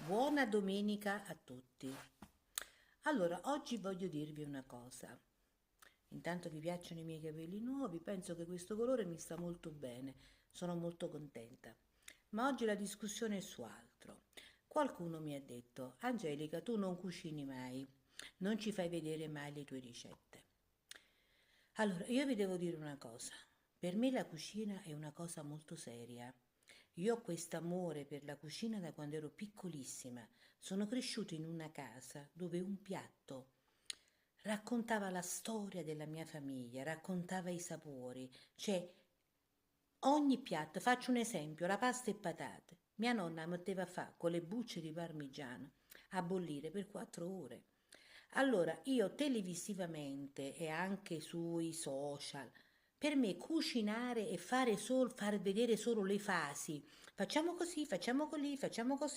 Buona domenica a tutti. Allora, oggi voglio dirvi una cosa. Intanto vi piacciono i miei capelli nuovi, penso che questo colore mi sta molto bene, sono molto contenta. Ma oggi la discussione è su altro. Qualcuno mi ha detto, Angelica, tu non cucini mai, non ci fai vedere mai le tue ricette. Allora, io vi devo dire una cosa. Per me la cucina è una cosa molto seria. Io ho questo amore per la cucina da quando ero piccolissima. Sono cresciuta in una casa dove un piatto raccontava la storia della mia famiglia, raccontava i sapori, cioè ogni piatto, faccio un esempio, la pasta e patate. Mia nonna metteva a fare con le bucce di parmigiano a bollire per 4 ore. Allora, io televisivamente e anche sui social, per me cucinare e far vedere solo le fasi. Facciamo così, facciamo così, facciamo così.